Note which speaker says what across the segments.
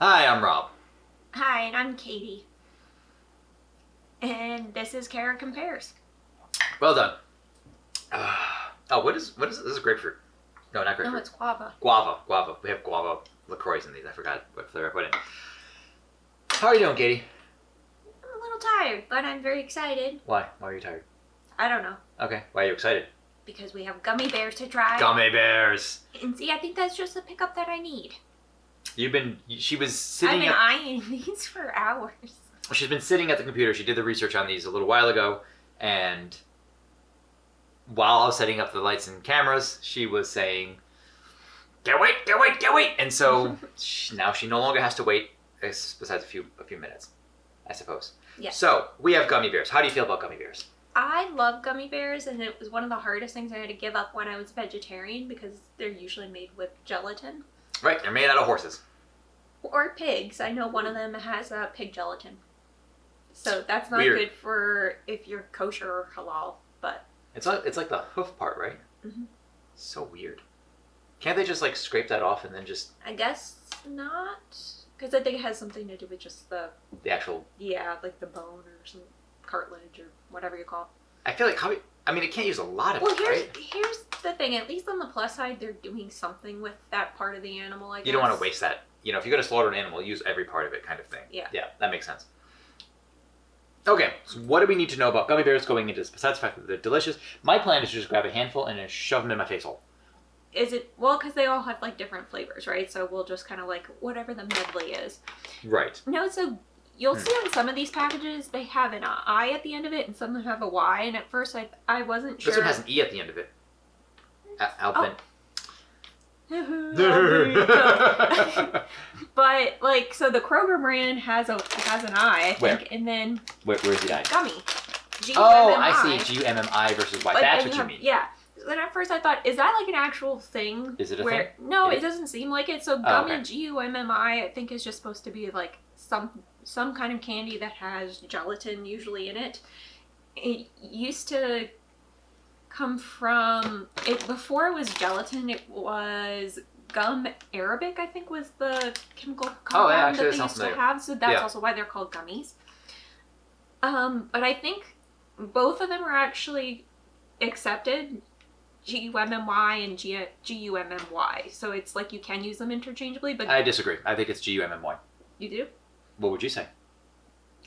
Speaker 1: Hi, I'm Rob.
Speaker 2: Hi, and I'm Katie. And this is Kara Compares.
Speaker 1: Well done. What is this? Is grapefruit? No, not grapefruit.
Speaker 2: No, it's guava.
Speaker 1: Guava. We have guava LaCroix in these. I forgot what flavor I put in. How are you doing, Katie?
Speaker 2: I'm a little tired, but I'm very excited.
Speaker 1: Why? Why are you tired?
Speaker 2: I don't know.
Speaker 1: Okay. Why are you excited?
Speaker 2: Because we have gummy bears to try.
Speaker 1: Gummy bears.
Speaker 2: And see, I think that's just the pickup that I need.
Speaker 1: She was
Speaker 2: I've
Speaker 1: sitting
Speaker 2: been eyeing these for hours.
Speaker 1: She's been sitting at the computer. She did the research on these a little while ago, and while I was setting up the lights and cameras, she was saying, "Can't wait!" And so now she no longer has to wait. Besides a few minutes, I suppose.
Speaker 2: Yeah.
Speaker 1: So we have gummy bears. How do you feel about gummy bears?
Speaker 2: I love gummy bears, and it was one of the hardest things I had to give up when I was vegetarian because they're usually made with gelatin.
Speaker 1: Right, they're made out of horses.
Speaker 2: Or pigs. I know one of them has pig gelatin. So that's not
Speaker 1: Weird.
Speaker 2: good for if you're kosher or halal, but...
Speaker 1: It's like the hoof part, right?
Speaker 2: Mm-hmm.
Speaker 1: So weird. Can't they just like scrape that off and then just...
Speaker 2: I guess not. Because I think it has something to do with just the
Speaker 1: actual...
Speaker 2: Yeah, like the bone or some cartilage or whatever you call it.
Speaker 1: I feel like it can't use a lot of it, right?
Speaker 2: Here's the thing. At least on the plus side, they're doing something with that part of the animal, I guess.
Speaker 1: You don't want to waste that. You know, if you're going to slaughter an animal, use every part of it kind of thing.
Speaker 2: Yeah.
Speaker 1: Yeah, that makes sense. Okay, so what do we need to know about gummy bears going into this? Besides the fact that they're delicious, my plan is to just grab a handful and then shove them in my face hole.
Speaker 2: Is it... Well, because they all have, like, different flavors, right? So we'll just kind of, like, whatever the medley is.
Speaker 1: Right.
Speaker 2: No, so you'll see on some of these packages, they have an I at the end of it, and some of them have a Y, and at first I wasn't sure.
Speaker 1: This one has an E at the end of it. Alpen.
Speaker 2: But like, so the Kroger brand has an I think.
Speaker 1: Where?
Speaker 2: And then
Speaker 1: Where's the I?
Speaker 2: Gummy. Gummi.
Speaker 1: Oh, I see. Gummi versus Y.
Speaker 2: But
Speaker 1: That's
Speaker 2: then
Speaker 1: what you mean.
Speaker 2: Yeah. So then at first I thought, is that like an actual thing?
Speaker 1: Is it a thing?
Speaker 2: No,
Speaker 1: It
Speaker 2: it doesn't seem like it. So
Speaker 1: Oh,
Speaker 2: Gummy,
Speaker 1: okay.
Speaker 2: Gummi, I think is just supposed to be like some kind of candy that has gelatin usually in it. It used to come from it before it was gelatin. It was gum arabic, I think, was the chemical compound that they used to have. So that's also why they're called gummies. But I think both of them are actually accepted, Gummy and Gummy. So it's like you can use them interchangeably. But
Speaker 1: I disagree. I think it's Gummy.
Speaker 2: You do?
Speaker 1: What would you say?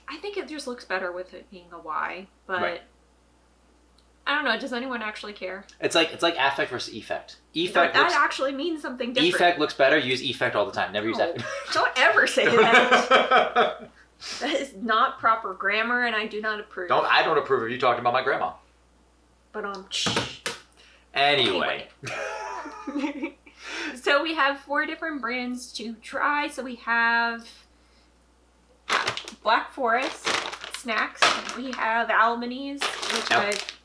Speaker 2: I think it just looks better with it being a Y, but
Speaker 1: Right.
Speaker 2: I don't know. Does anyone actually care?
Speaker 1: It's like affect versus effect.
Speaker 2: That actually means something different.
Speaker 1: Effect looks better. Use effect all the time. Never use effect.
Speaker 2: Don't ever say that. That is not proper grammar, and I do not approve.
Speaker 1: I don't approve of you talking about my grandma.
Speaker 2: But
Speaker 1: Anyway.
Speaker 2: So we have 4 different brands to try. So we have Black Forest snacks. We have Albanese, which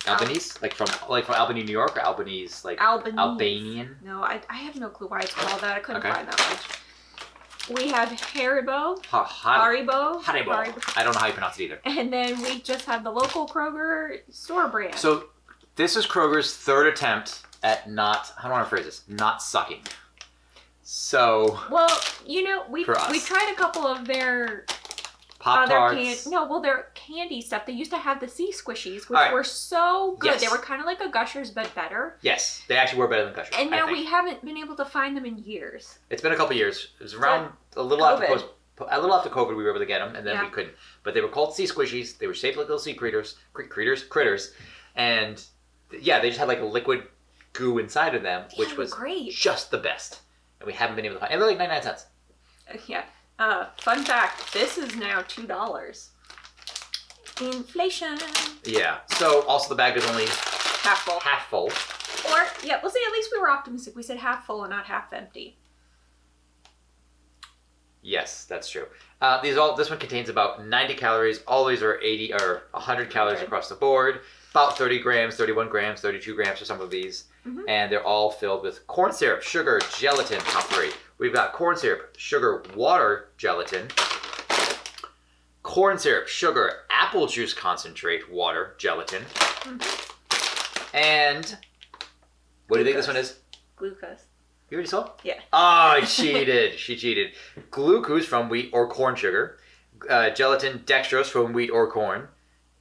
Speaker 1: Albanese, like from Albany, New York, or Albanese, like
Speaker 2: Albanese.
Speaker 1: Albanian.
Speaker 2: No, I have no clue why it's called that. I couldn't
Speaker 1: Okay.
Speaker 2: find that much. We have Haribo.
Speaker 1: Haribo.
Speaker 2: Haribo.
Speaker 1: I don't know how you pronounce it either.
Speaker 2: And then we just have the local Kroger store brand.
Speaker 1: So this is Kroger's third attempt at not sucking. So
Speaker 2: well, you know, we
Speaker 1: for us.
Speaker 2: we tried a couple of their
Speaker 1: Pop-Tarts.
Speaker 2: their candy stuff. They used to have the Sea Squishies, which were so good.
Speaker 1: Yes.
Speaker 2: They were kind of like a Gushers, but better.
Speaker 1: Yes, they actually were better than Gushers.
Speaker 2: And now we haven't been able to find them in years.
Speaker 1: It's been a couple years. It was around a little after COVID. We were able to get them, and then we couldn't. But they were called Sea Squishies. They were shaped like little sea critters, and yeah, they just had like a liquid goo inside of them, which was
Speaker 2: great.
Speaker 1: Just the best. And we haven't been able to find. And they're like 99 cents.
Speaker 2: Yeah. Fun fact, this is now $2. Inflation.
Speaker 1: Yeah. So also the bag is only
Speaker 2: half full. Or, yeah, we'll see, at least we were optimistic. We said half full and not half empty.
Speaker 1: Yes, that's true. This one contains about 90 calories. All these are 80 or 100 calories across the board. About 30 grams, 31 grams, 32 grams for some of these. Mm-hmm. And they're all filled with corn syrup, sugar, gelatin, top 3. We've got corn syrup, sugar, water, gelatin. Corn syrup, sugar, apple juice concentrate, water, gelatin. Mm-hmm. And what do you think this one is?
Speaker 2: Glucose.
Speaker 1: You already saw?
Speaker 2: Yeah.
Speaker 1: Oh, cheated. She cheated. Glucose from wheat or corn sugar. Gelatin, dextrose from wheat or corn.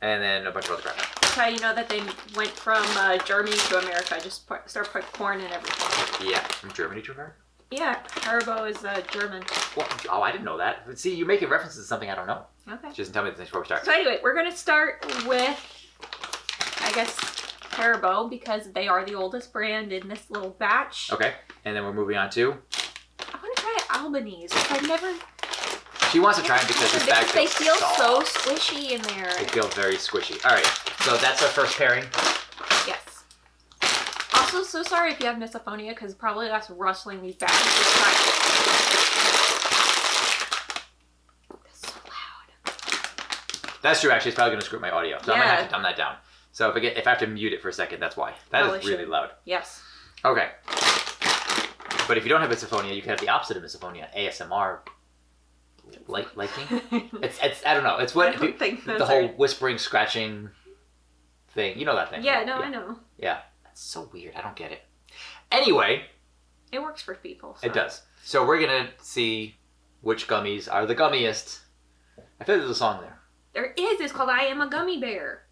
Speaker 1: And then a bunch of other crap.
Speaker 2: That's how you know that they went from Germany to America. Just start putting corn in everything.
Speaker 1: Yeah. From Germany to America?
Speaker 2: Yeah. Haribo is German.
Speaker 1: Well, oh, I didn't know that. See, you're making references to something I don't know.
Speaker 2: Okay.
Speaker 1: She doesn't tell me the things before we start.
Speaker 2: So anyway, we're going to start with, I guess, Haribo because they are the oldest brand in this little batch.
Speaker 1: Okay. And then we're moving on to?
Speaker 2: I want to try Albanese. I've never...
Speaker 1: She wants to try them because this bag
Speaker 2: they feel
Speaker 1: soft.
Speaker 2: so squishy in there.
Speaker 1: They feel very squishy. All right. So that's our first pairing.
Speaker 2: Yes. Also, so sorry if you have misophonia because probably that's rustling these bags. Just try it. That's so loud.
Speaker 1: That's true. Actually, it's probably going to screw up my audio. So I'm going to have
Speaker 2: Yeah.
Speaker 1: to dumb that down. So if I have to mute it for a second, that's why. That
Speaker 2: Probably
Speaker 1: is really
Speaker 2: should.
Speaker 1: loud.
Speaker 2: Yes.
Speaker 1: Okay. But if you don't have misophonia, you can have the opposite of misophonia, ASMR. Liking? It's I don't know. It's what
Speaker 2: I don't think
Speaker 1: the
Speaker 2: that's
Speaker 1: whole
Speaker 2: right.
Speaker 1: whispering, scratching thing. You know that thing.
Speaker 2: Yeah,
Speaker 1: right?
Speaker 2: no, I know.
Speaker 1: Yeah. That's so weird. I don't get it. Anyway,
Speaker 2: It works for people. So.
Speaker 1: it does. So we're gonna see which gummies are the gummiest. I feel like there's a song there.
Speaker 2: There is. It's called I Am a Gummy Bear.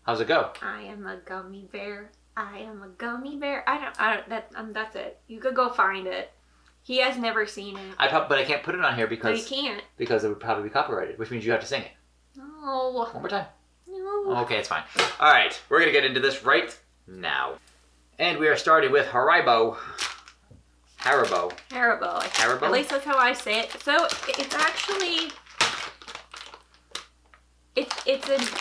Speaker 1: How's it go?
Speaker 2: I am a gummy bear. I am a gummy bear. That's it. You could go find it. He has never seen it.
Speaker 1: But I can't put it on here
Speaker 2: No, you
Speaker 1: because
Speaker 2: can't.
Speaker 1: it would probably be copyrighted, which means you have to sing it.
Speaker 2: No.
Speaker 1: One more time.
Speaker 2: No.
Speaker 1: Okay, it's fine. All right, we're gonna get into this right now, and we are starting with Haribo.
Speaker 2: Haribo.
Speaker 1: Haribo?
Speaker 2: At least that's how I say it. So it's actually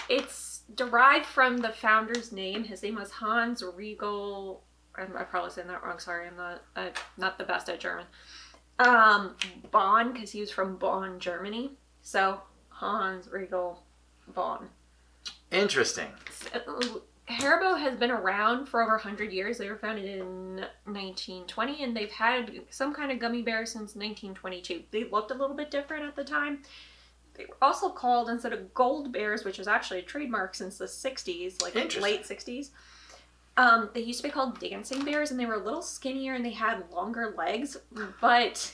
Speaker 2: it's derived from the founder's name. His name was Hans Riegel. I'm probably saying that wrong. Sorry, I'm not the best at German. Bonn, because he was from Bonn, Germany. So Hans Riegel Bonn.
Speaker 1: Interesting.
Speaker 2: So, Haribo has been around for over 100 years. They were founded in 1920, and they've had some kind of gummy bear since 1922. They looked a little bit different at the time. They were also called, instead of gold bears, which is actually a trademark since the 60s, like late 60s, they used to be called dancing bears, and they were a little skinnier, and they had longer legs, but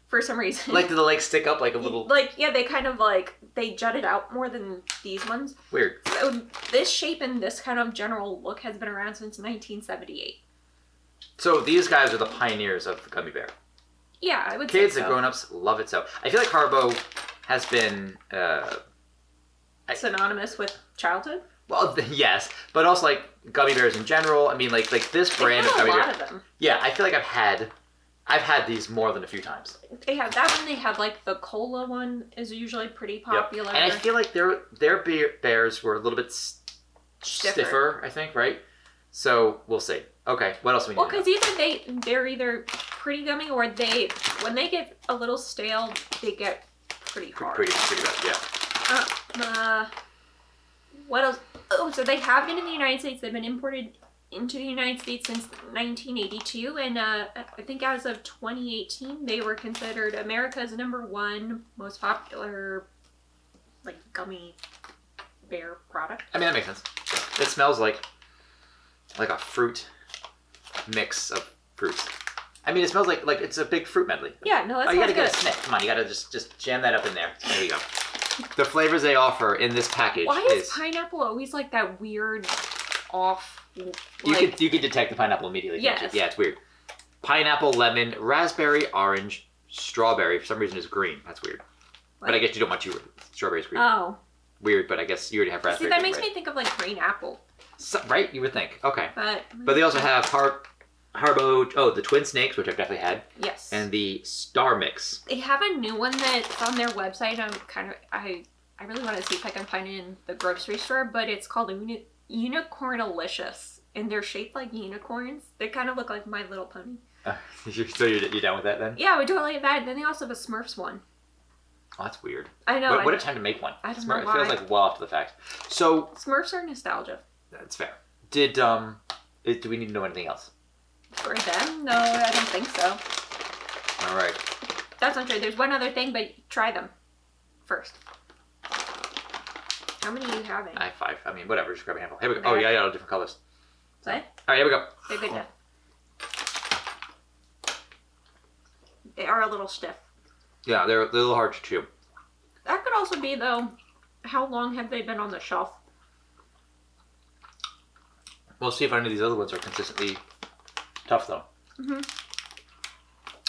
Speaker 2: for some reason...
Speaker 1: Like, do the legs stick up like a little...
Speaker 2: Like, yeah, they kind of like, they jutted out more than these ones.
Speaker 1: Weird.
Speaker 2: So this shape and this kind of general look has been around since 1978.
Speaker 1: So these guys are the pioneers of the gummy bear.
Speaker 2: Yeah, I would say
Speaker 1: Kids
Speaker 2: so.
Speaker 1: and grown-ups love it so. I feel like Haribo has been...
Speaker 2: synonymous with childhood.
Speaker 1: Well, yes, but also like gummy bears in general. I mean, like this brand of
Speaker 2: They have
Speaker 1: gummy
Speaker 2: a lot
Speaker 1: bear.
Speaker 2: of them.
Speaker 1: Yeah, I feel like I've had these more than a few times.
Speaker 2: They have that one. They have like the cola one is usually pretty popular.
Speaker 1: Yep. And I feel like their bears were a little bit stiffer, I think, right? So we'll see. Okay, what else do we need?
Speaker 2: Well, because either they're either pretty gummy or when they get a little stale, they get pretty hard.
Speaker 1: Pretty bad, yeah.
Speaker 2: What else? Oh, so they have been in the United States. They've been imported into the United States since 1982, and I think as of 2018, they were considered America's #1 most popular, like, gummy bear product.
Speaker 1: I mean, that makes sense. It smells like a fruit mix of fruits. I mean, it smells like it's a big fruit medley.
Speaker 2: Yeah, no, that's
Speaker 1: you gotta
Speaker 2: good.
Speaker 1: get a sniff. Come on, you gotta just jam that up in there. There you go. The flavors they offer in this package
Speaker 2: Why is pineapple always like that weird off? Like,
Speaker 1: you can detect the pineapple immediately.
Speaker 2: Yes.
Speaker 1: Can't you? Yeah, it's weird. Pineapple, lemon, raspberry, orange, strawberry. For some reason, is green. That's weird.
Speaker 2: what?
Speaker 1: But I guess you don't want strawberries green.
Speaker 2: Oh,
Speaker 1: Weird, but I guess you already have raspberry.
Speaker 2: see, that
Speaker 1: green,
Speaker 2: makes
Speaker 1: right?
Speaker 2: me think of like green apple.
Speaker 1: So, right? You would think. Okay.
Speaker 2: But
Speaker 1: They also have Haribo. Oh, the Twin Snakes, which I've definitely had,
Speaker 2: yes,
Speaker 1: and the Star Mix.
Speaker 2: they have a new one that's on their website. I really want to see if I can find it in the grocery store, but it's called Unicornalicious, and they're shaped like unicorns. They kind of look like My Little Pony.
Speaker 1: So you're down with that then?
Speaker 2: Yeah, we totally have that. Then they also have a Smurfs one.
Speaker 1: Oh, that's weird.
Speaker 2: I know.
Speaker 1: What a time to make one.
Speaker 2: I don't know
Speaker 1: It feels
Speaker 2: why.
Speaker 1: like well after the fact. So
Speaker 2: Smurfs are nostalgia.
Speaker 1: that's fair. Do we need to know anything else?
Speaker 2: For them? No, I don't think so.
Speaker 1: All right.
Speaker 2: That's not true. There's one other thing, but try them first. How many are you having?
Speaker 1: I have 5. I mean, whatever. Just grab a handful. Here we go.
Speaker 2: There.
Speaker 1: Oh, yeah, all different colors.
Speaker 2: What?
Speaker 1: All right, here we go.
Speaker 2: They're good. they are a little stiff.
Speaker 1: Yeah, they're a little hard to chew.
Speaker 2: That could also be, though, how long have they been on the shelf?
Speaker 1: We'll see if any of these other ones are consistently tough, though.
Speaker 2: Mm-hmm.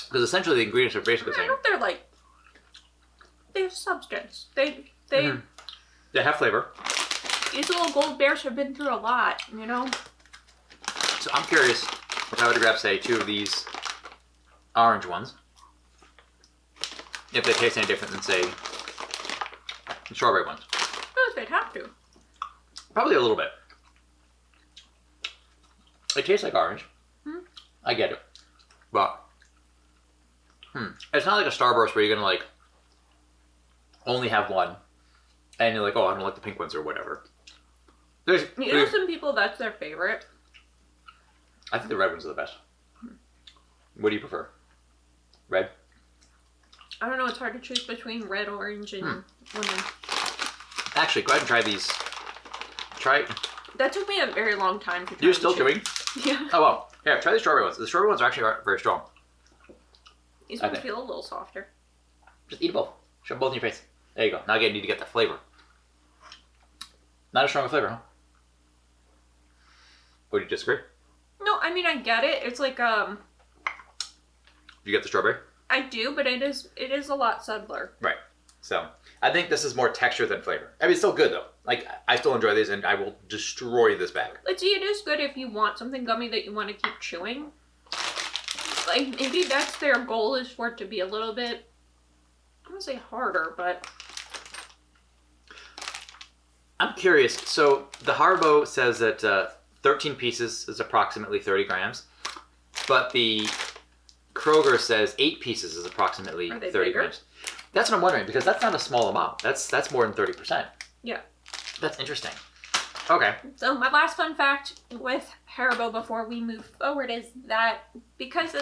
Speaker 1: Because essentially the ingredients are basically the
Speaker 2: I
Speaker 1: same.
Speaker 2: don't know if they're like... They have substance. They
Speaker 1: They have flavor.
Speaker 2: These little gold bears have been through a lot, you know?
Speaker 1: So I'm curious if I were to grab, say, 2 of these orange ones, if they taste any different than, say, the strawberry ones.
Speaker 2: I feel like they'd have to.
Speaker 1: Probably a little bit. It tastes like orange. I get it. But, it's not like a Starburst where you're going to, like, only have one. And you're like, oh, I don't like the pink ones or whatever.
Speaker 2: You know some people, that's their favorite?
Speaker 1: I think the red ones are the best. What do you prefer? Red?
Speaker 2: I don't know, it's hard to choose between red, orange, and lemon.
Speaker 1: Actually, go ahead and try these. Try...
Speaker 2: That took me a very long time to try.
Speaker 1: You're still doing?
Speaker 2: Yeah.
Speaker 1: Oh, well. Here, try the strawberry ones. The strawberry ones are actually very strong.
Speaker 2: These ones feel a little softer.
Speaker 1: Just eat both. Shove them both in your face. There you go. Now again, you need to get the flavor. Not a strong flavor, huh? Would you disagree?
Speaker 2: No, I mean, I get it. It's like,
Speaker 1: You get the strawberry?
Speaker 2: I do, but it is a lot subtler.
Speaker 1: Right. So, I think this is more texture than flavor. I mean, it's still good, though. Like, I still enjoy these, and I will destroy this bag.
Speaker 2: Let's see, it is good if you want something gummy that you want to keep chewing. Like, maybe that's their goal, is for it to be a little bit, I don't want to say harder, but...
Speaker 1: I'm curious. So, the Haribo says that 13 pieces is approximately 30 grams. But the Kroger says 8 pieces is approximately 30
Speaker 2: bigger?
Speaker 1: grams. That's what I'm wondering, because that's not a small amount. That's more than 30%.
Speaker 2: Yeah.
Speaker 1: That's interesting. Okay.
Speaker 2: So my last fun fact with Haribo before we move forward is that because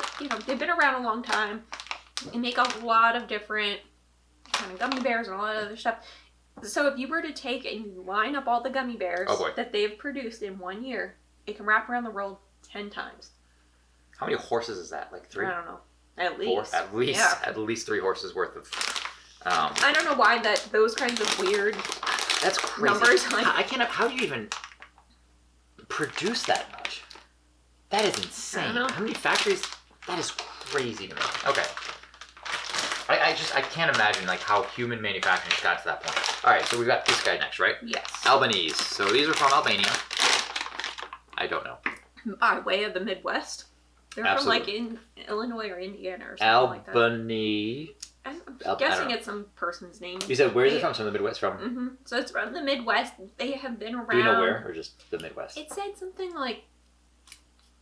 Speaker 2: they've been around a long time, they make a lot of different kind of gummy bears and all that other stuff. So if you were to take and line up all the gummy bears that they've produced in 1 year, it can wrap around the world 10 times.
Speaker 1: How many horses is that? Like 3?
Speaker 2: I don't know. At least.
Speaker 1: 4? At least.
Speaker 2: Yeah.
Speaker 1: At least 3 horses worth of.
Speaker 2: I don't know why those kinds of weird.
Speaker 1: That's crazy.
Speaker 2: Numbers.
Speaker 1: I can't. How do you even produce that much? That is insane.
Speaker 2: I don't know.
Speaker 1: How many factories? That is crazy to me. Okay. I can't imagine like how human manufacturing got to that point. All right, so we've got this guy next, right?
Speaker 2: Yes.
Speaker 1: Albanese. So these are from Albania. I don't know.
Speaker 2: By way of the Midwest. They're
Speaker 1: Absolutely.
Speaker 2: from like in Illinois or Indiana or something like that.
Speaker 1: Albany.
Speaker 2: I'm guessing it's some person's name.
Speaker 1: You said where is it from? From the Midwest? From?
Speaker 2: Mm-hmm. So it's from the Midwest. They have been around.
Speaker 1: Do you know where, or just the Midwest?
Speaker 2: It said something like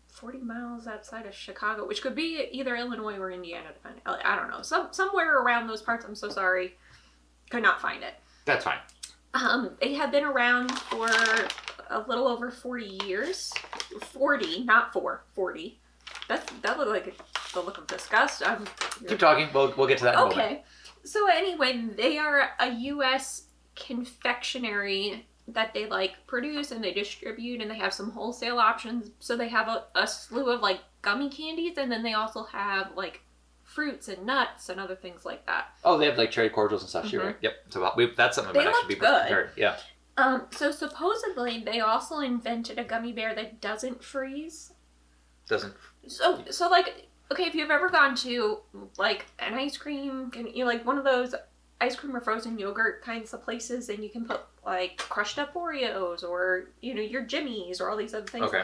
Speaker 2: 40 miles outside of Chicago, which could be either Illinois or Indiana, depending. I don't know. Somewhere around those parts. I'm so sorry. Could not find it.
Speaker 1: That's fine.
Speaker 2: They have been around for a little over 40 years. 40, not 4. 40. That looked like the look of disgust.
Speaker 1: Keep talking. We'll get to that in a moment.
Speaker 2: Okay. So anyway, they are a U.S. confectionery that they produce and they distribute, and they have some wholesale options. So they have a slew of gummy candies, and then they also have fruits and nuts and other things like that.
Speaker 1: Oh, they have cherry cordials and stuff too, right? Yep. So that's something that should be prepared. Yeah.
Speaker 2: So supposedly they also invented a gummy bear that doesn't freeze.
Speaker 1: Doesn't.
Speaker 2: So okay, if you've ever gone to an ice cream, one of those ice cream or frozen yogurt kinds of places, and you can put crushed up Oreos or your Jimmies or all these other things. Okay.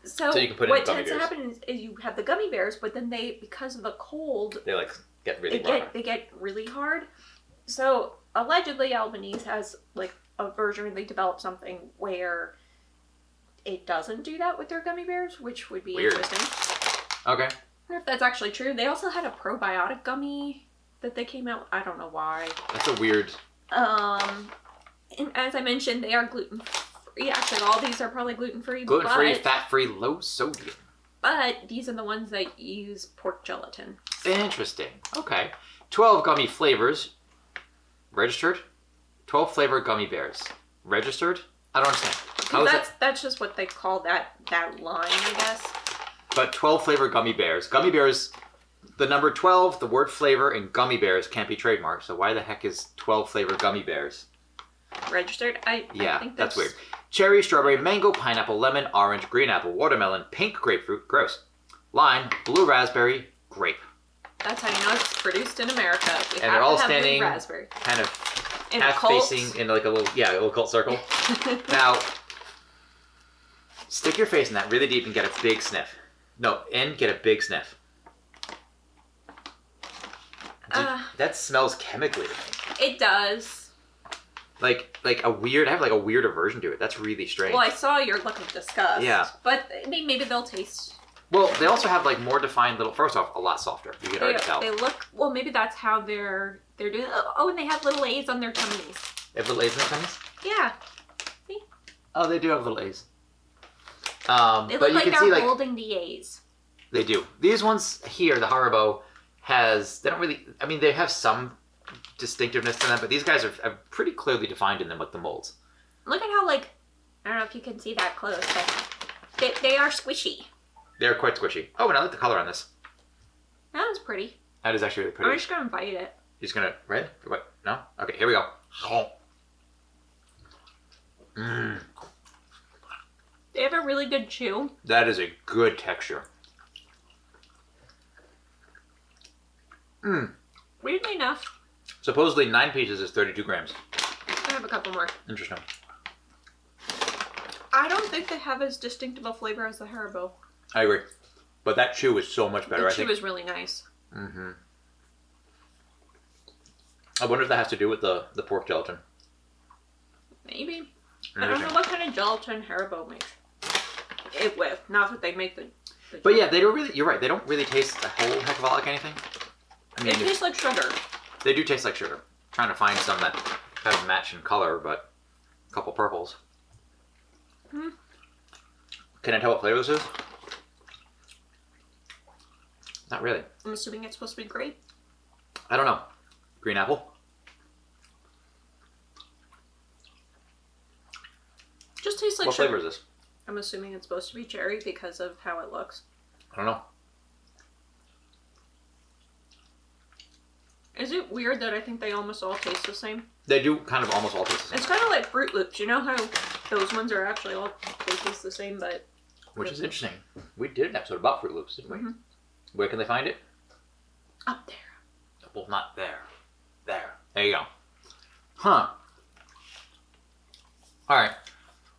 Speaker 2: So you can put what tends to happen is you have the gummy bears, but then because of the cold,
Speaker 1: they get really hard.
Speaker 2: They get really hard. So allegedly, Albanese has a version where they developed something where it doesn't do that with their gummy bears, which would be interesting.
Speaker 1: Okay.
Speaker 2: I wonder if that's actually true. They also had a probiotic gummy that they came out. I don't know why.
Speaker 1: That's a weird.
Speaker 2: And as I mentioned, they are gluten-free. Actually, all these are probably gluten-free.
Speaker 1: Gluten-free, fat-free, low sodium.
Speaker 2: But these are the ones that use pork gelatin.
Speaker 1: Interesting. Okay. 12 gummy flavors. Registered? 12 flavor gummy bears. Registered? I don't understand.
Speaker 2: That's just what they call that line, I guess.
Speaker 1: But 12 flavor gummy bears. Gummy bears, The number 12, the word flavor in gummy bears can't be trademarked. So why the heck is 12 flavor gummy bears?
Speaker 2: Registered? I think
Speaker 1: that's weird. Cherry, strawberry, mango, pineapple, lemon, orange, green apple, watermelon, pink grapefruit, gross. Lime, blue raspberry, grape.
Speaker 2: That's how you know it's produced in America.
Speaker 1: And they're all standing kind of
Speaker 2: in
Speaker 1: half facing in like a little cult circle. Now, stick your face in that really deep and get a big sniff. Get a big sniff. That smells chemically to me.
Speaker 2: It does.
Speaker 1: Like a weird, I have like a weird aversion to it. That's really strange.
Speaker 2: Well, I saw your look of disgust.
Speaker 1: Yeah.
Speaker 2: But maybe they'll taste.
Speaker 1: Well, they also have like more defined little. First off, a lot softer. You can already tell.
Speaker 2: They look. Well, maybe that's how they're doing. Oh, and they have little A's on their tummies.
Speaker 1: They have little A's in their tummies?
Speaker 2: Yeah. See?
Speaker 1: Oh, they do have little A's.
Speaker 2: They look like they're holding the A's.
Speaker 1: They do. These ones here, the Haribo, they don't really. I mean, they have some distinctiveness to them, but these guys are pretty clearly defined in them with the molds.
Speaker 2: Look at how I don't know if you can see that close, but they are squishy.
Speaker 1: They're quite squishy. Oh, and I like the color on this.
Speaker 2: That was pretty.
Speaker 1: That is actually really pretty.
Speaker 2: I'm just gonna bite it.
Speaker 1: You're just gonna red? What? No? Okay, here we go. Mmm.
Speaker 2: They have a really good chew.
Speaker 1: That is a good texture. Mmm.
Speaker 2: Weirdly enough.
Speaker 1: Supposedly 9 pieces is 32 grams.
Speaker 2: I have a couple more.
Speaker 1: Interesting.
Speaker 2: I don't think they have as distinctive a flavor as the Haribo.
Speaker 1: I agree. But that chew is so much better, I think.
Speaker 2: The chew is really nice.
Speaker 1: Mm-hmm. I wonder if that has to do with the pork gelatin.
Speaker 2: Maybe. I don't know what kind of gelatin Haribo makes it with. Not that they make the
Speaker 1: but yeah, they don't really, you're right, they don't really taste a whole heck of a lot like anything. I mean,
Speaker 2: they taste like sugar.
Speaker 1: They do taste like sugar. I'm trying to find some that kind of match in color, but a couple purples.
Speaker 2: Hmm.
Speaker 1: Can I tell what flavor this is? Not really.
Speaker 2: I'm assuming it's supposed to be grape.
Speaker 1: I don't know. Green apple?
Speaker 2: Just tastes like
Speaker 1: what
Speaker 2: sugar.
Speaker 1: flavor is this?
Speaker 2: I'm assuming it's supposed to be cherry because of how it looks.
Speaker 1: I don't know.
Speaker 2: Is it weird that I think they almost all taste the same?
Speaker 1: They do kind of almost all taste the same.
Speaker 2: It's kind of like Fruit Loops. You know how those ones are actually all taste the same, but...
Speaker 1: Which is interesting. We did an episode about Fruit Loops, didn't we? Mm-hmm. Where can they find it?
Speaker 2: Up there.
Speaker 1: Well, not there. There. There you go. Huh. Alright.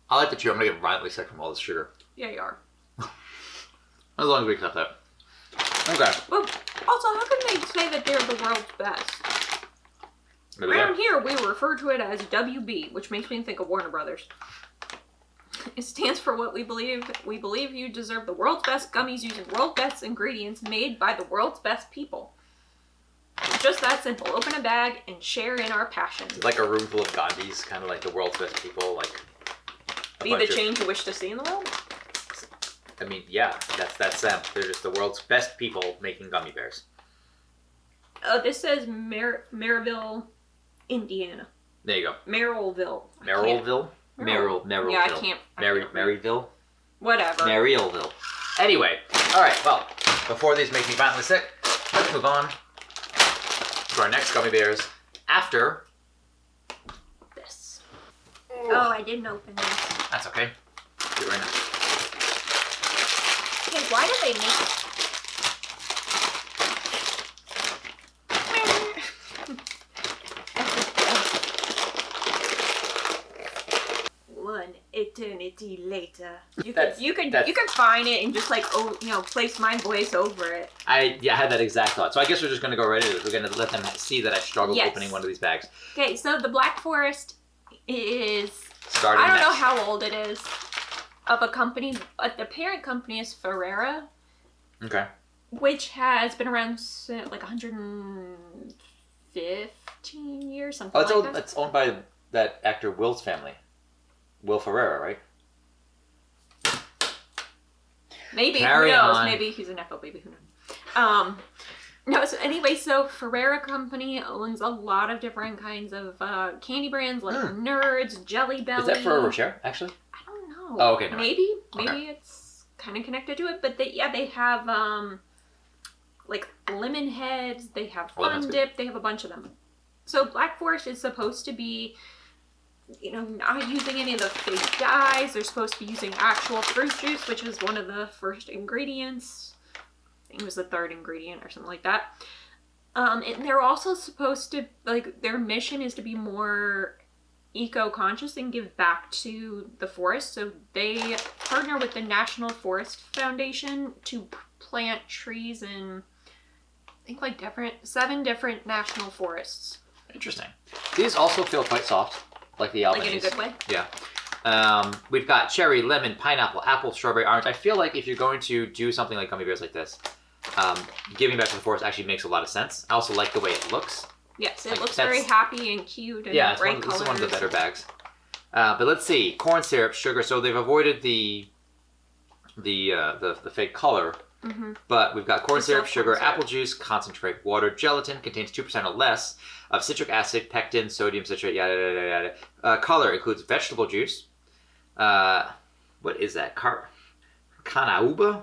Speaker 1: I like the chew. I'm going to get violently sick from all this sugar.
Speaker 2: Yeah, you are.
Speaker 1: As long as we accept that. Okay.
Speaker 2: Well, also, how can they say that they're the world's best?
Speaker 1: Maybe
Speaker 2: Around here, we refer to it as WB, which makes me think of Warner Brothers. It stands for what we believe. We believe you deserve the world's best gummies using world's best ingredients made by the world's best people. It's just that simple. Open a bag and share in our passion.
Speaker 1: It's like a room full of Gandhis, kind of like the world's best people, like...
Speaker 2: Be the change you wish to see in the world?
Speaker 1: I mean, yeah, that's them. They're just the world's best people making gummy bears.
Speaker 2: Oh, this says Maryville, Indiana.
Speaker 1: There you go.
Speaker 2: Merrillville.
Speaker 1: Merrillville? Merrillville.
Speaker 2: Yeah, I can't.
Speaker 1: Maryville?
Speaker 2: Whatever.
Speaker 1: Maryville. Anyway, alright, well, before these make me violently sick, let's move on to our next gummy bears after
Speaker 2: this. Oh, I didn't open this.
Speaker 1: That's okay. Do it right now.
Speaker 2: Okay, why do they make it? One eternity later. You can find it and just place my voice over it.
Speaker 1: I had that exact thought. So I guess we're just gonna go right into it. We're gonna let them see that I struggled opening one of these bags.
Speaker 2: Okay, so the Black Forest is
Speaker 1: starting.
Speaker 2: I don't know how old it is. Of a company, the parent company is Ferrera.
Speaker 1: Okay.
Speaker 2: Which has been around like 115 years, something like that.
Speaker 1: It's owned by that actor Will's family. Will Ferrera, right?
Speaker 2: Maybe. Who knows? Maybe he's a Nepo baby. Who knows? No, so anyway, so Ferrera Company owns a lot of different kinds of candy brands, like Nerds, Jelly Belly.
Speaker 1: Is that Ferrero Rocher, actually?
Speaker 2: I don't know.
Speaker 1: Oh, okay. No.
Speaker 2: Maybe it's kind of connected to it, but they have like lemon heads. They have
Speaker 1: Lemon's
Speaker 2: Fun
Speaker 1: good.
Speaker 2: Dip. They have a bunch of them. So Black Forest is supposed to be, not using any of the fake dyes. They're supposed to be using actual fruit juice, which is one of the first ingredients. I think it was the third ingredient or something like that. And they're also supposed to, like, their mission is to be more eco-conscious and give back to the forest. So they partner with the National Forest Foundation to plant trees in, I think, like 7 different national forests.
Speaker 1: Interesting. These also feel quite soft, like the Albanese.
Speaker 2: Like in a good way?
Speaker 1: Yeah. We've got cherry, lemon, pineapple, apple, strawberry, orange. I feel like if you're going to do something like gummy bears like this, giving back to the forest actually makes a lot of sense. I also like the way it looks.
Speaker 2: Yes, it looks very happy and cute and bright colors.
Speaker 1: This is one of the better bags. But let's see. Corn syrup, sugar. So they've avoided the fake color. Mm-hmm. But we've got corn syrup, sugar, apple juice, concentrate, water, gelatin, contains 2% or less of citric acid, pectin, sodium citrate, yada, yada, yada, yada. Color includes vegetable juice. What is that? Carnauba?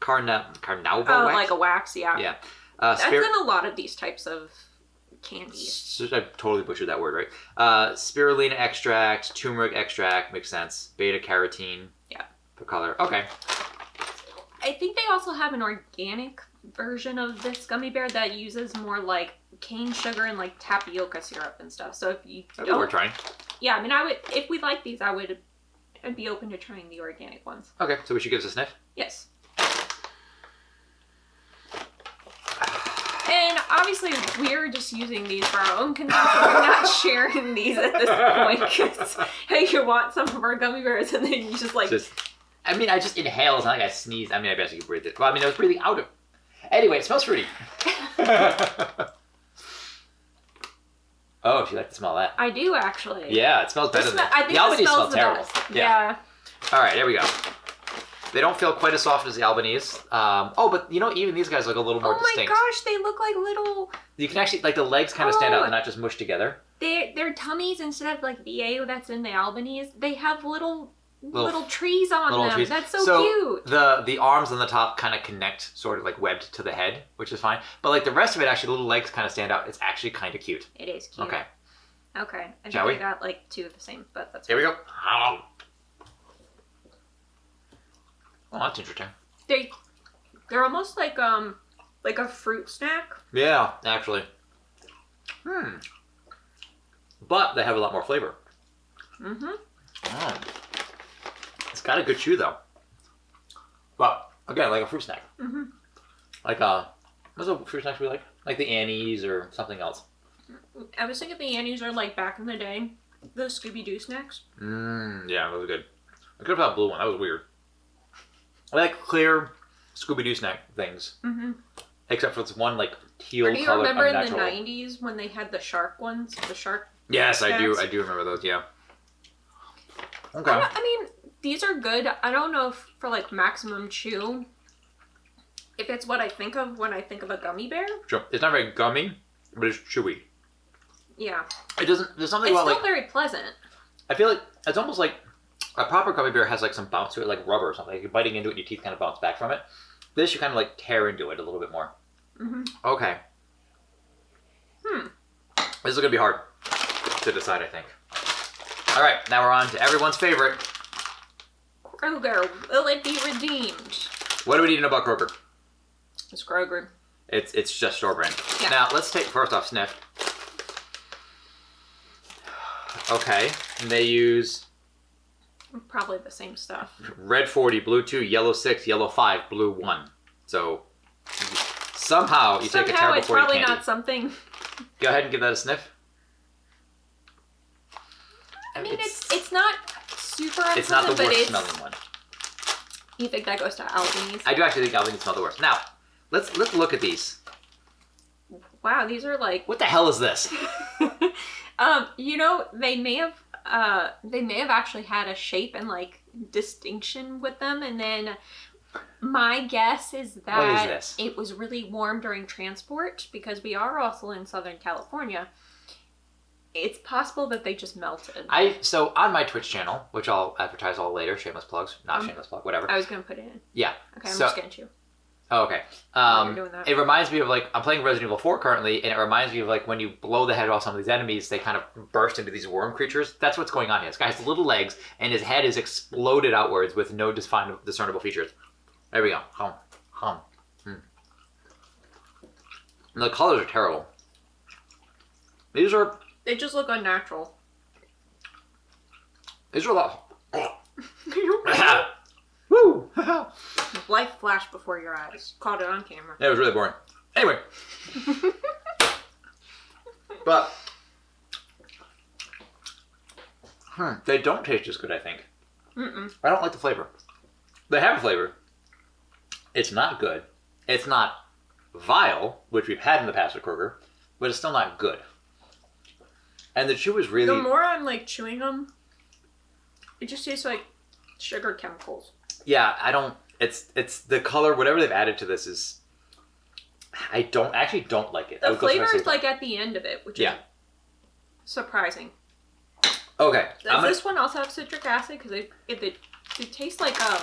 Speaker 1: Carnauba wax?
Speaker 2: Like a wax, yeah.
Speaker 1: Yeah.
Speaker 2: That's in a lot of these types of candies.
Speaker 1: I totally butchered that word, right? Spirulina extract, turmeric extract, makes sense. Beta carotene.
Speaker 2: Yeah.
Speaker 1: For color. Okay.
Speaker 2: I think they also have an organic version of this gummy bear that uses more like cane sugar and like tapioca syrup and stuff. So if you
Speaker 1: we're trying.
Speaker 2: Yeah, I mean, if we like these, I'd be open to trying the organic ones.
Speaker 1: Okay, so we should give this a sniff?
Speaker 2: Yes. And obviously, we're just using these for our own consumption. We're not sharing these at this point because, hey, you want some of our gummy bears, and then you just like...
Speaker 1: I just inhaled. It's not like I sneezed. I mean, I basically breathed it. Well, I was breathing out of... Anyway, it smells fruity. Oh, if you like the smell of that.
Speaker 2: I do, actually.
Speaker 1: Yeah, it smells better than...
Speaker 2: I think
Speaker 1: the Albanese
Speaker 2: smells
Speaker 1: smell terrible.
Speaker 2: best. Yeah.
Speaker 1: All right, there we go. They don't feel quite as soft as the Albanese. But even these guys look a little more distinct.
Speaker 2: Oh my gosh, they look like little...
Speaker 1: You can actually, like, the legs kind of stand out. They're not just mushed together.
Speaker 2: Their tummies, instead of like the A that's in the Albanese, they have little trees on them.
Speaker 1: Trees.
Speaker 2: That's so cute.
Speaker 1: The arms on the top kind of connect, sort of like webbed to the head, which is fine. But like the rest of it, actually, the little legs kind of stand out. It's actually kind of cute.
Speaker 2: It is cute.
Speaker 1: Okay.
Speaker 2: I think
Speaker 1: Shall we?
Speaker 2: I got like 2 of the same, but that's
Speaker 1: Here we go. Oh, that's interesting.
Speaker 2: They're almost like a fruit snack.
Speaker 1: Yeah, actually. But they have a lot more flavor.
Speaker 2: Mm-hmm.
Speaker 1: Oh. It's got a good chew though. But again, like a fruit snack.
Speaker 2: Mm-hmm.
Speaker 1: Like what's the fruit snacks we like? Like the Annies or something else.
Speaker 2: I was thinking the Annies are like back in the day, those Scooby-Doo snacks.
Speaker 1: Yeah, that was good. I could have had blue one. That was weird. I like clear Scooby-Doo snack things. Mm-hmm. Except for this one like teal color.
Speaker 2: Do you remember in the 90s when they had the shark ones? The shark.
Speaker 1: Yes,
Speaker 2: snacks?
Speaker 1: I do remember those. Yeah. Okay.
Speaker 2: I mean, these are good. I don't know if for like maximum chew, if it's what I think of when I think of a gummy bear.
Speaker 1: Sure. It's not very gummy, but it's chewy.
Speaker 2: Yeah.
Speaker 1: It doesn't. There's something
Speaker 2: it's
Speaker 1: about
Speaker 2: still very pleasant.
Speaker 1: I feel like it's almost like a proper gummy bear has like some bounce to it, like rubber or something. Like you're biting into it, and your teeth kind of bounce back from it. This you kind of like tear into it a little bit more.
Speaker 2: Mm-hmm.
Speaker 1: Okay. This is gonna be hard to decide, I think. All right, now we're on to everyone's favorite.
Speaker 2: Kroger, will it be redeemed?
Speaker 1: What do we need to know about Kroger?
Speaker 2: It's Kroger.
Speaker 1: It's just store brand.
Speaker 2: Yeah.
Speaker 1: Now let's take first off sniff. Okay, and they use
Speaker 2: probably the same stuff.
Speaker 1: red 40, blue 2, yellow 6, yellow 5, blue 1. So somehow you take a terrible
Speaker 2: it's
Speaker 1: 40
Speaker 2: probably
Speaker 1: candy.
Speaker 2: not something.
Speaker 1: Go ahead and give that a sniff.
Speaker 2: I mean, it's not super unpleasant,
Speaker 1: it's not the
Speaker 2: but
Speaker 1: worst smelling one.
Speaker 2: You think that goes to Albanese?
Speaker 1: I do actually think Albanese smell the worst. Now, let's look at these.
Speaker 2: Wow, these are like...
Speaker 1: What the hell is this?
Speaker 2: They may have actually had a shape and like distinction with them, and then my guess is that
Speaker 1: What is this?
Speaker 2: it was really warm during transport because we are also in Southern California. It's possible that they just melted.
Speaker 1: So on my Twitch channel, which I'll advertise all later, shameless plugs, not shameless plug, whatever.
Speaker 2: I was gonna put it in.
Speaker 1: Yeah.
Speaker 2: Okay, I'm
Speaker 1: so,
Speaker 2: just gonna chew.
Speaker 1: Oh, okay.
Speaker 2: You're doing that.
Speaker 1: It reminds me of like I'm playing Resident Evil 4 currently, and it reminds me of like when you blow the head off some of these enemies, they kind of burst into these worm creatures. That's what's going on here. This guy has little legs, and his head is exploded outwards with no discernible features. There we go. Hum. And the colors are terrible. These are
Speaker 2: just look unnatural.
Speaker 1: a lot. Woo!
Speaker 2: Life flashed before your eyes. Caught it on camera.
Speaker 1: That was really boring. Anyway. But they don't taste as good, I think.
Speaker 2: Mm-mm.
Speaker 1: I don't like the flavor. They have a flavor. It's not good. It's not vile, which we've had in the past with Kroger, but it's still not good. And the chew is really...
Speaker 2: The more I'm like chewing them, it just tastes like sugar chemicals.
Speaker 1: Yeah, I don't... It's the color, whatever they've added to this is... I don't like it.
Speaker 2: The flavor is like at the end of it, which is surprising.
Speaker 1: Okay.
Speaker 2: Does this one also have citric acid? Because it tastes like a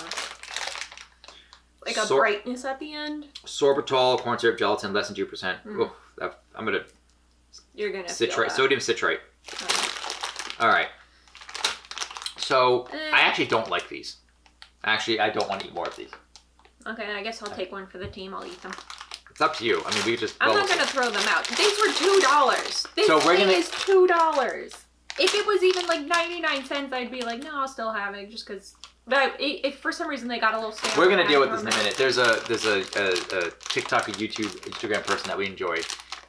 Speaker 2: brightness at the end.
Speaker 1: Sorbitol, corn syrup, gelatin, less than 2%.
Speaker 2: Mm.
Speaker 1: I'm gonna...
Speaker 2: You're gonna
Speaker 1: sodium citrate. All right. So I actually don't like these. Actually, I don't want to eat more of these.
Speaker 2: Okay, I guess I'll take one for the team. I'll eat them.
Speaker 1: It's up to you. I mean, we just...
Speaker 2: I'm not gonna throw them out. These were $2. This thing is $2. If it was even like 99 cents, I'd be like, no, I'll still have it just because... But if for some reason they got a little stale...
Speaker 1: We're gonna deal with this in a minute. There's a TikTok, a YouTube, Instagram person that we enjoy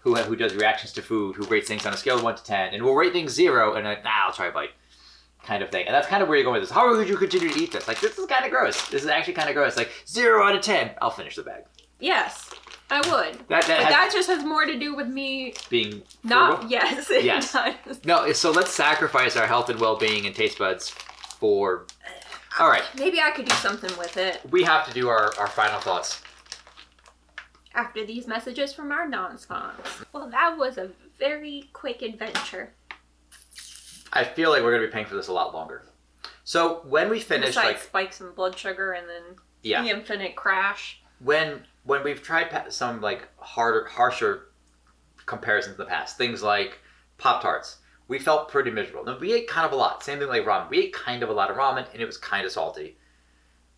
Speaker 1: who does reactions to food, who rates things on a scale of 1 to 10, and we'll rate things 0, and I'll try a bite, kind of thing. And that's kind of where you're going with this. How would you continue to eat this? Like, this is kind of gross. This is actually kind of gross. Like, 0 out of 10, I'll finish the bag.
Speaker 2: Yes, I would. That just has more to do with me
Speaker 1: being
Speaker 2: not
Speaker 1: frugal?
Speaker 2: Yes.
Speaker 1: No, so let's sacrifice our health and well-being and taste buds for... All right.
Speaker 2: Maybe I could do something with it.
Speaker 1: We have to do our final thoughts.
Speaker 2: After these messages from our non-spons. Well, that was a very quick adventure.
Speaker 1: I feel like we're going to be paying for this a lot longer. So when we finish...
Speaker 2: Besides spikes in blood sugar and then the infinite crash.
Speaker 1: When we've tried some like harsher comparisons in the past, things like Pop-Tarts, we felt pretty miserable. Now, we ate kind of a lot. Same thing like ramen. We ate kind of a lot of ramen, and it was kind of salty.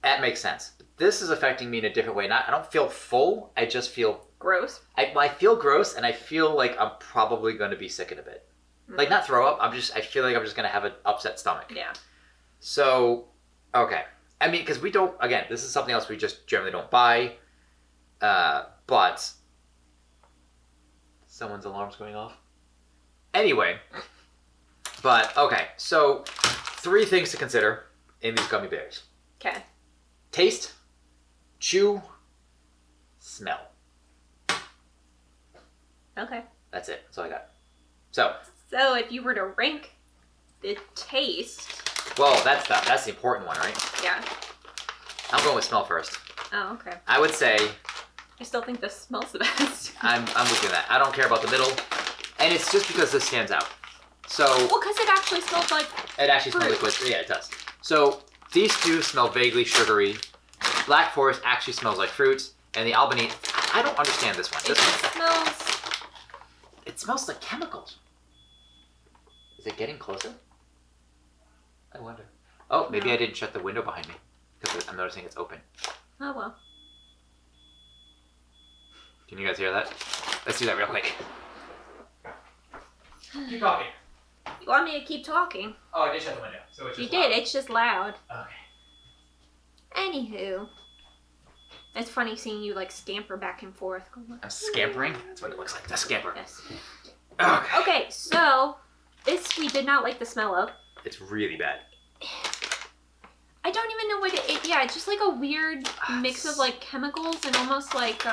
Speaker 1: That makes sense. But this is affecting me in a different way. I don't feel full. I just feel...
Speaker 2: Gross?
Speaker 1: I feel gross, and I feel like I'm probably going to be sick in a bit. Like, not throw up. I feel like I'm just going to have an upset stomach.
Speaker 2: Yeah.
Speaker 1: So, okay. I mean, because we don't... Again, this is something else we just generally don't buy. But... Someone's alarm's going off. Anyway... But, okay, so 3 things to consider in these gummy bears.
Speaker 2: Okay.
Speaker 1: Taste, chew, smell.
Speaker 2: Okay.
Speaker 1: That's it. That's all I got. So
Speaker 2: if you were to rank the taste...
Speaker 1: Well, that's the important one, right?
Speaker 2: Yeah.
Speaker 1: I'm going with smell first.
Speaker 2: Oh, okay.
Speaker 1: I would say...
Speaker 2: I still think this smells the best.
Speaker 1: I'm with you on that. I don't care about the middle. And it's just because this stands out. So...
Speaker 2: Well, because it actually smells like
Speaker 1: It actually
Speaker 2: fruit.
Speaker 1: smells like... Yeah, it does. So, these two smell vaguely sugary. Black Forest actually smells like fruit. And the Albanese... I don't understand this one. It smells like chemicals. Is it getting closer? I wonder. Oh, maybe I didn't shut the window behind me. Because I'm noticing it's open.
Speaker 2: Oh, well.
Speaker 1: Can you guys hear that? Let's do that real quick. Keep talking.
Speaker 2: You want me to keep talking?
Speaker 1: Oh, I did shut the window. So it's just
Speaker 2: You
Speaker 1: loud.
Speaker 2: did. It's just loud.
Speaker 1: Okay.
Speaker 2: Anywho. It's funny seeing you, like, scamper back and forth.
Speaker 1: I'm scampering? That's what it looks like. The scamper.
Speaker 2: Yes.
Speaker 1: Okay.
Speaker 2: Okay, so... This we did not like the smell of.
Speaker 1: It's really bad.
Speaker 2: I don't even know what it... Yeah, it's just like a weird mix of, like, chemicals and almost like,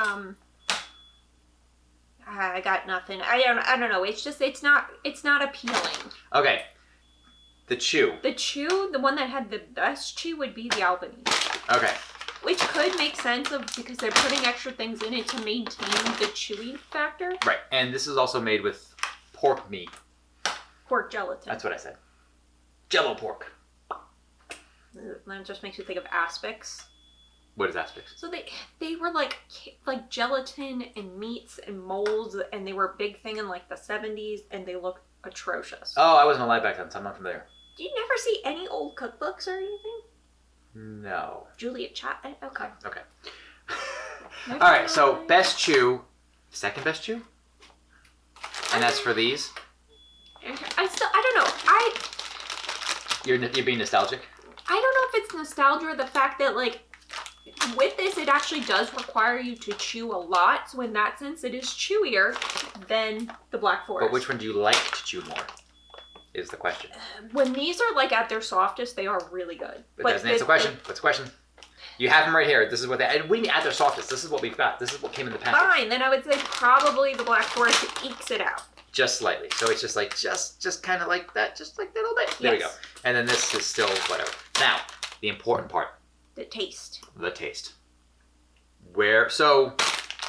Speaker 2: I got nothing. I don't know. It's just, it's not appealing.
Speaker 1: Okay. The chew.
Speaker 2: The chew, the one that had the best chew would be the Albanese.
Speaker 1: Okay.
Speaker 2: Which could make sense because they're putting extra things in it to maintain the chewy factor.
Speaker 1: Right. And this is also made with pork meat.
Speaker 2: Pork gelatin.
Speaker 1: That's what I said. Jello pork.
Speaker 2: That just makes you think of aspics.
Speaker 1: What is aspics?
Speaker 2: So they were like gelatin and meats and molds, and they were a big thing in like the 70s, and they looked atrocious.
Speaker 1: Oh, I wasn't alive back then, so I'm not familiar.
Speaker 2: Do you never see any old cookbooks or anything?
Speaker 1: No.
Speaker 2: Juliet Chapman? Okay.
Speaker 1: Okay. All right, so best chew, second best chew? And that's for these?
Speaker 2: I don't know.
Speaker 1: You're being nostalgic?
Speaker 2: I don't know if it's nostalgia or the fact that, like, with this, it actually does require you to chew a lot. So in that sense, it is chewier than the Black Forest.
Speaker 1: But which one do you like to chew more? Is the question.
Speaker 2: When these are, like, at their softest, they are really good.
Speaker 1: But doesn't answer the question. What's the question? You have them right here. This is what what do you mean at their softest? This is what we've got. This is what came in the package.
Speaker 2: Fine, then I would say probably the Black Forest ekes it out.
Speaker 1: Just slightly. So it's just like, just kind of like that, just like a little bit. There we go. And then this is still whatever. Now, the important part.
Speaker 2: The taste.
Speaker 1: The taste.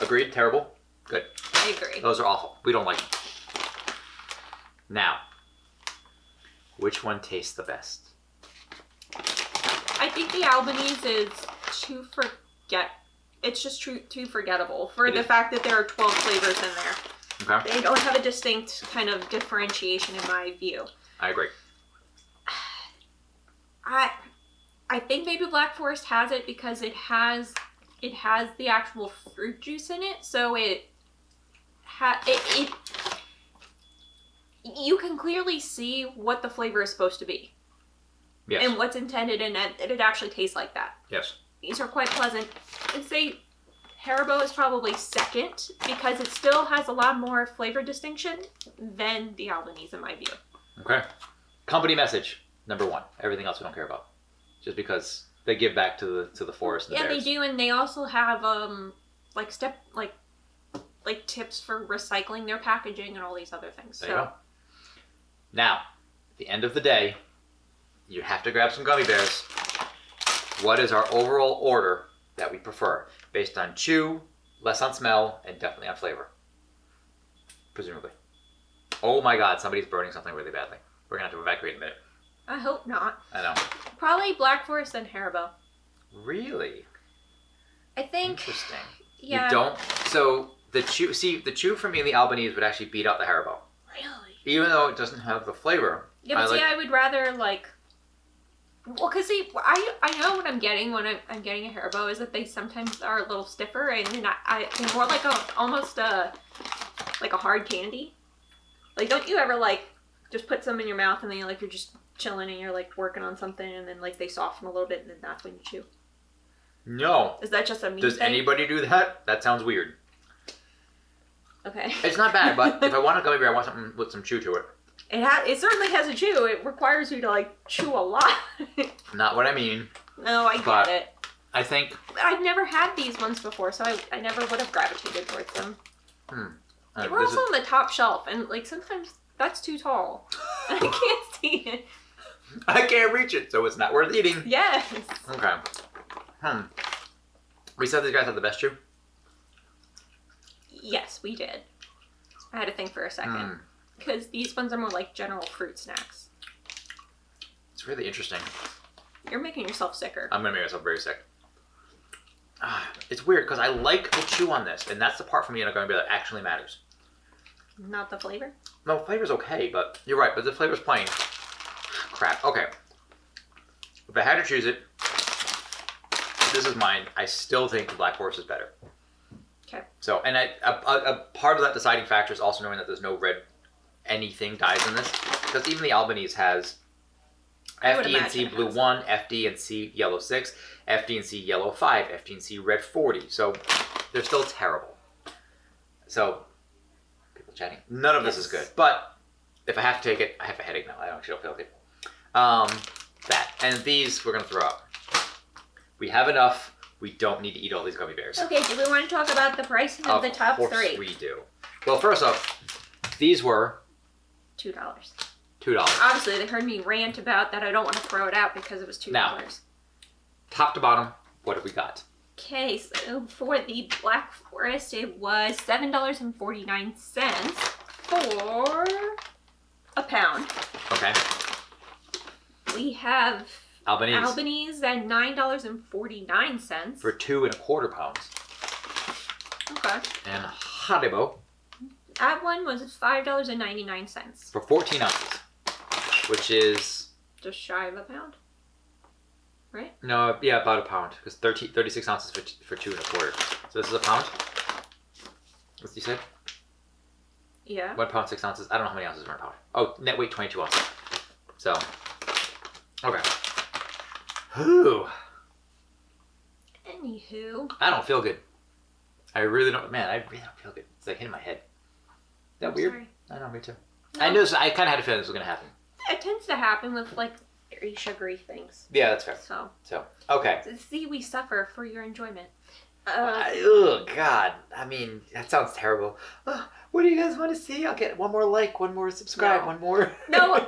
Speaker 1: Agreed, terrible? Good.
Speaker 2: I agree.
Speaker 1: Those are awful. We don't like them. Now, which one tastes the best?
Speaker 2: I think the Albanese is it's just too forgettable for the fact that there are 12 flavors in there.
Speaker 1: Okay.
Speaker 2: They don't have a distinct kind of differentiation in my view.
Speaker 1: I agree.
Speaker 2: I think maybe Black Forest has it because it has the actual fruit juice in it, so you can clearly see what the flavor is supposed to be.
Speaker 1: Yes.
Speaker 2: And what's intended, and it actually tastes like that.
Speaker 1: Yes.
Speaker 2: These are quite pleasant. I'd say Haribo is probably second because it still has a lot more flavor distinction than the Albanese in my view.
Speaker 1: Okay. Company message, number 1. Everything else we don't care about. Just because they give back to the forest and the bears.
Speaker 2: They do, and they also have like tips for recycling their packaging and all these other things.
Speaker 1: There you go. Now, at the end of the day, you have to grab some gummy bears. What is our overall order that we prefer? Based on chew, less on smell, and definitely on flavor. Presumably. Oh my god, somebody's burning something really badly. We're going to have to evacuate in a minute.
Speaker 2: I hope not.
Speaker 1: I know.
Speaker 2: Probably Black Forest and Haribo.
Speaker 1: Really?
Speaker 2: I think.
Speaker 1: Interesting.
Speaker 2: Yeah.
Speaker 1: You don't. So the chew for me and the Albanese would actually beat out the Haribo.
Speaker 2: Really?
Speaker 1: Even though it doesn't have the flavor.
Speaker 2: Yeah, but I would rather like. Well, because I know what I'm getting when I'm getting a Haribo is that they sometimes are a little stiffer and they're more like almost a hard candy. Like, don't you ever like just put some in your mouth and then you're just chilling and you're like working on something and then like they soften a little bit and then that's when you chew?
Speaker 1: No.
Speaker 2: Is that just a me
Speaker 1: Does
Speaker 2: thing?
Speaker 1: anybody do that? That sounds weird.
Speaker 2: Okay.
Speaker 1: It's not bad, but if I want a gummy bear, I want something with some chew to it.
Speaker 2: It certainly has a chew. It requires you to like chew a lot.
Speaker 1: Not what I mean.
Speaker 2: No, I get it.
Speaker 1: I think
Speaker 2: I've never had these ones before, so I never would have gravitated towards them. They were also on the top shelf, and like sometimes that's too tall. I can't see it.
Speaker 1: I can't reach it, so it's not worth eating.
Speaker 2: Yes.
Speaker 1: Okay. We said these guys have the best chew?
Speaker 2: Yes, we did. I had to think for a second. Because these ones are more like general fruit snacks.
Speaker 1: It's really interesting.
Speaker 2: You're making yourself sicker.
Speaker 1: I'm going to make myself very sick. It's weird, because I like the chew on this, and that's the part for me in a gummy bear that actually matters.
Speaker 2: Not the flavor?
Speaker 1: No, flavor's okay, but you're right, but the flavor's plain. Crap. Okay. If I had to choose it, this is mine. I still think the Black Forest is better.
Speaker 2: Okay.
Speaker 1: So, and a part of that deciding factor is also knowing that there's no red anything dyes in this. Because even the Albanese has FD and C blue 1, FD and C yellow 6, FD and C yellow 5, FD and C red 40. So, they're still terrible. So, people chatting. None of this is good. But, if I have to take it, I have a headache now. I actually don't feel it. That. And these, we're going to throw out. We have enough. We don't need to eat all these gummy bears.
Speaker 2: Okay, do we want to talk about the pricing of the top three? Of course
Speaker 1: we do. Well, first off, these were
Speaker 2: $2.
Speaker 1: $2.
Speaker 2: Obviously, they heard me rant about that I don't want to throw it out because it was $2.
Speaker 1: Now, top to bottom, what have we got?
Speaker 2: Okay, so for the Black Forest, it was $7.49 for a pound.
Speaker 1: Okay.
Speaker 2: We have
Speaker 1: Albanese.
Speaker 2: Albanese at $9.49.
Speaker 1: For 2.25 pounds.
Speaker 2: Okay.
Speaker 1: And Haribo.
Speaker 2: That one was $5.99.
Speaker 1: For 14 ounces. Which is...
Speaker 2: just shy of a pound. Right?
Speaker 1: No, yeah, about a pound. Because 36 ounces for 2.25. So this is a pound? What you said?
Speaker 2: Yeah.
Speaker 1: 1 pound, 6 ounces. I don't know how many ounces are in a pound. Oh, net weight 22 ounces. So, okay. Whew.
Speaker 2: Anywho.
Speaker 1: I don't feel good. I really don't. Man, I really don't feel good. It's like hitting my head. Is that weird?
Speaker 2: Sorry.
Speaker 1: I know, me too.
Speaker 2: No.
Speaker 1: I knew. I kind of had a feeling this was going to happen.
Speaker 2: It tends to happen with like very sugary things.
Speaker 1: Yeah, that's fair.
Speaker 2: So,
Speaker 1: okay.
Speaker 2: see, we suffer for your enjoyment.
Speaker 1: Oh, God. I mean, that sounds terrible. What do you guys want to see? I'll get one more like, one more subscribe,
Speaker 2: No.
Speaker 1: one more.
Speaker 2: No,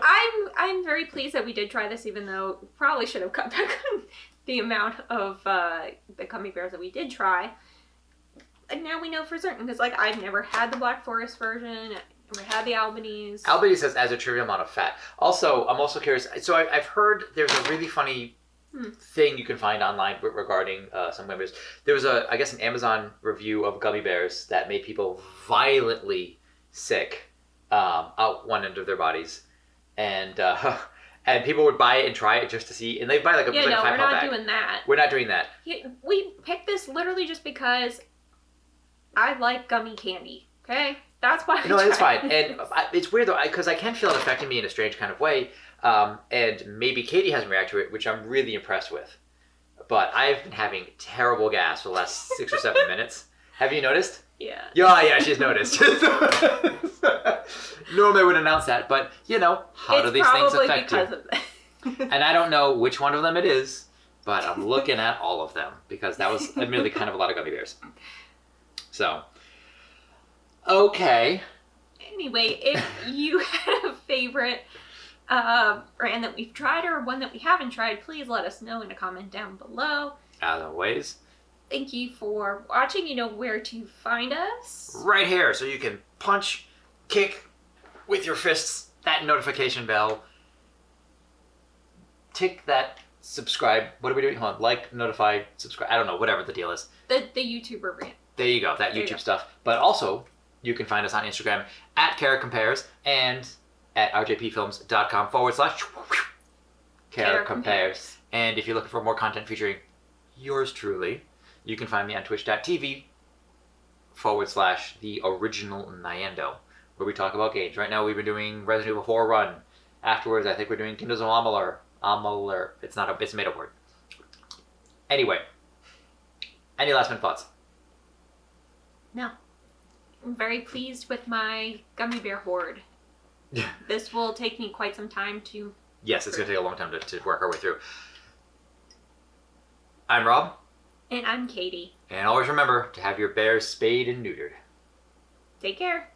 Speaker 2: I'm very pleased that we did try this, even though we probably should have cut back on the amount of the gummy bears that we did try. And now we know for certain, because like I've never had the Black Forest version, never had the Albanese.
Speaker 1: Albanese says as a trivial amount of fat. Also, I'm also curious. So I've heard there's a really funny thing you can find online regarding some gummy bears. There was I guess an Amazon review of gummy bears that made people violently sick out one end of their bodies, and and people would buy it and try it just to see, and they buy like a,
Speaker 2: yeah,
Speaker 1: like
Speaker 2: no,
Speaker 1: a 5
Speaker 2: we're
Speaker 1: pound
Speaker 2: not
Speaker 1: bag.
Speaker 2: doing that.
Speaker 1: We're not doing that.
Speaker 2: We picked this literally just because I like gummy candy. Okay, that's why.
Speaker 1: No, it's fine, and it's weird though because I can feel it affecting me in a strange kind of way. And maybe Katie hasn't reacted to it, which I'm really impressed with. But I've been having terrible gas for the last 6 or 7 minutes. Have you noticed?
Speaker 2: Yeah.
Speaker 1: Yeah, she's noticed. Normally I would announce that, but how do these things affect you?
Speaker 2: It's probably because of that.
Speaker 1: And I don't know which one of them it is, but I'm looking at all of them because that was admittedly kind of a lot of gummy bears. So, okay.
Speaker 2: Anyway, if you have a favorite brand that we've tried or one that we haven't tried, please let us know in a comment down below.
Speaker 1: As always.
Speaker 2: Thank you for watching. You know where to find us.
Speaker 1: Right here, so you can punch, kick with your fists, that notification bell. Tick that subscribe. What are we doing? Hold on. Like, notify, subscribe. I don't know, whatever the deal is.
Speaker 2: The YouTuber brand.
Speaker 1: There you go, that YouTube stuff. But also, you can find us on Instagram at Kara Compares and at rjpfilms.com/Kara Compares. And if you're looking for more content featuring yours truly, you can find me on twitch.tv/the original Nyando, where we talk about games. Right now we've been doing Resident Evil 4 Run. Afterwards, I think we're doing Kingdoms of Amalur. It's a made up word. Anyway, any last minute thoughts?
Speaker 2: No. I'm very pleased with my gummy bear hoard. This will take me quite some time to...
Speaker 1: Yes, it's going to take a long time to work our way through. I'm Rob.
Speaker 2: And I'm Katie.
Speaker 1: And always remember to have your bears spayed and neutered.
Speaker 2: Take care.